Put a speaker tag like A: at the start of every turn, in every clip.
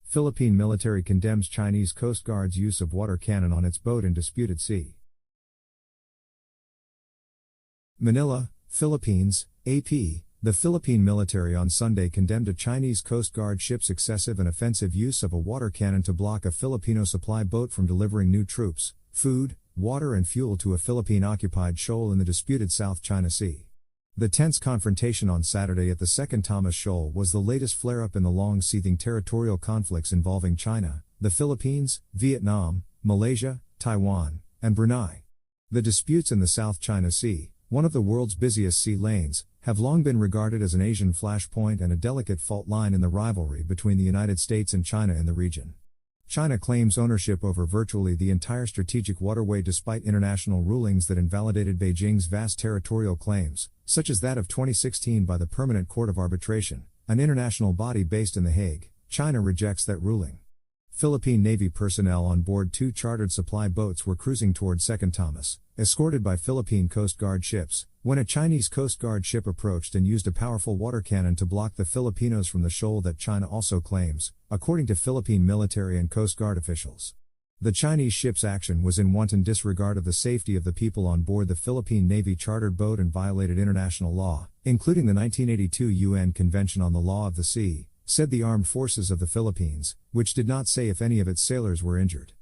A: Philippine military condemns Chinese Coast Guard's use of water cannon on its boat in disputed sea. Manila, Philippines, AP. The Philippine military on Sunday condemned a Chinese Coast Guard ship's excessive and offensive use of a water cannon to block a Filipino supply boat from delivering new troops, food, water and fuel to a Philippine-occupied shoal in the disputed South China Sea. The tense confrontation on Saturday at the Second Thomas Shoal was the latest flare-up in the long-seething territorial conflicts involving China, the Philippines, Vietnam, Malaysia, Taiwan, and Brunei. The disputes in the South China Sea, one of the world's busiest sea lanes, have long been regarded as an Asian flashpoint and a delicate fault line in the rivalry between the United States and China in the region. China claims ownership over virtually the entire strategic waterway despite international rulings that invalidated Beijing's vast territorial claims, such as that of 2016 by the Permanent Court of Arbitration, an international body based in The Hague. China rejects that ruling. Philippine Navy personnel on board two chartered supply boats were cruising toward Second Thomas, escorted by Philippine Coast Guard ships, when a Chinese Coast Guard ship approached and used a powerful water cannon to block the Filipinos from the shoal that China also claims, according to Philippine military and Coast Guard officials. The Chinese ship's action was in wanton disregard of the safety of the people on board the Philippine Navy chartered boat and violated international law, including the 1982 UN Convention on the Law of the Sea, said the Armed Forces of the Philippines, which did not say if any of its sailors were injured.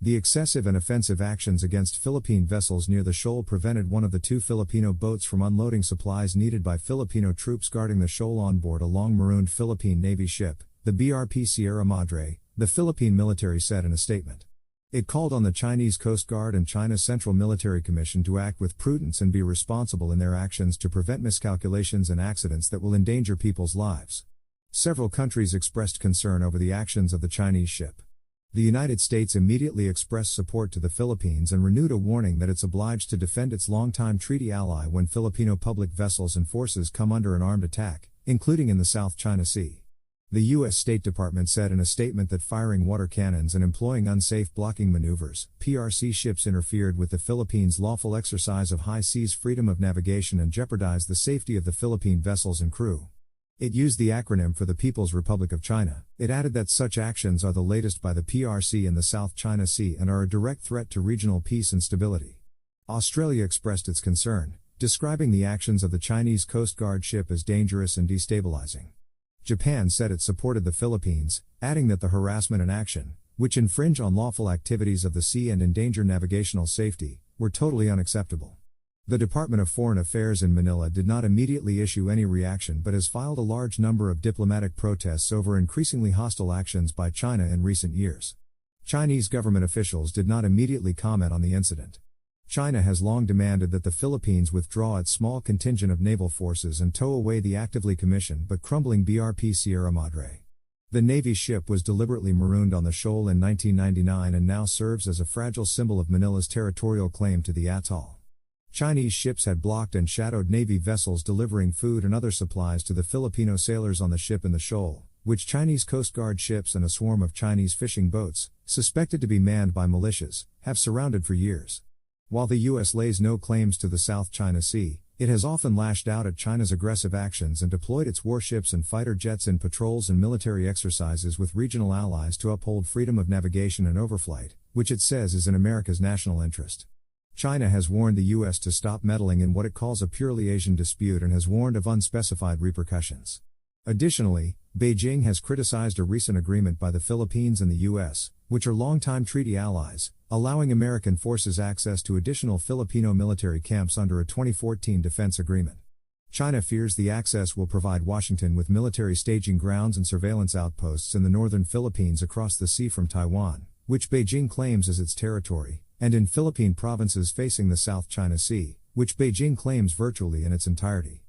A: The excessive and offensive actions against Philippine vessels near the shoal prevented one of the two Filipino boats from unloading supplies needed by Filipino troops guarding the shoal on board a long-marooned Philippine Navy ship, the BRP Sierra Madre, the Philippine military said in a statement. It called on the Chinese Coast Guard and China's Central Military Commission to act with prudence and be responsible in their actions to prevent miscalculations and accidents that will endanger people's lives. Several countries expressed concern over the actions of the Chinese ship. The United States immediately expressed support to the Philippines and renewed a warning that it's obliged to defend its longtime treaty ally when Filipino public vessels and forces come under an armed attack, including in the South China Sea. The U.S. State Department said in a statement that firing water cannons and employing unsafe blocking maneuvers, PRC ships interfered with the Philippines' lawful exercise of high seas freedom of navigation and jeopardized the safety of the Philippine vessels and crew. It used the acronym for the People's Republic of China. It added that such actions are the latest by the PRC in the South China Sea and are a direct threat to regional peace and stability. Australia expressed its concern, describing the actions of the Chinese Coast Guard ship as dangerous and destabilizing. Japan said it supported the Philippines, adding that the harassment and action, which infringe on lawful activities of the sea and endanger navigational safety, were totally unacceptable. The Department of Foreign Affairs in Manila did not immediately issue any reaction but has filed a large number of diplomatic protests over increasingly hostile actions by China in recent years. Chinese government officials did not immediately comment on the incident. China has long demanded that the Philippines withdraw its small contingent of naval forces and tow away the actively commissioned but crumbling BRP Sierra Madre. The Navy ship was deliberately marooned on the shoal in 1999 and now serves as a fragile symbol of Manila's territorial claim to the atoll. Chinese ships had blocked and shadowed Navy vessels delivering food and other supplies to the Filipino sailors on the ship in the shoal, which Chinese Coast Guard ships and a swarm of Chinese fishing boats, suspected to be manned by militias, have surrounded for years. While the U.S. lays no claims to the South China Sea, it has often lashed out at China's aggressive actions and deployed its warships and fighter jets in patrols and military exercises with regional allies to uphold freedom of navigation and overflight, which it says is in America's national interest. China has warned the U.S. to stop meddling in what it calls a purely Asian dispute and has warned of unspecified repercussions. Additionally, Beijing has criticized a recent agreement by the Philippines and the U.S., which are longtime treaty allies, allowing American forces access to additional Filipino military camps under a 2014 defense agreement. China fears the access will provide Washington with military staging grounds and surveillance outposts in the northern Philippines across the sea from Taiwan, which Beijing claims as its territory, and in Philippine provinces facing the South China Sea, which Beijing claims virtually in its entirety.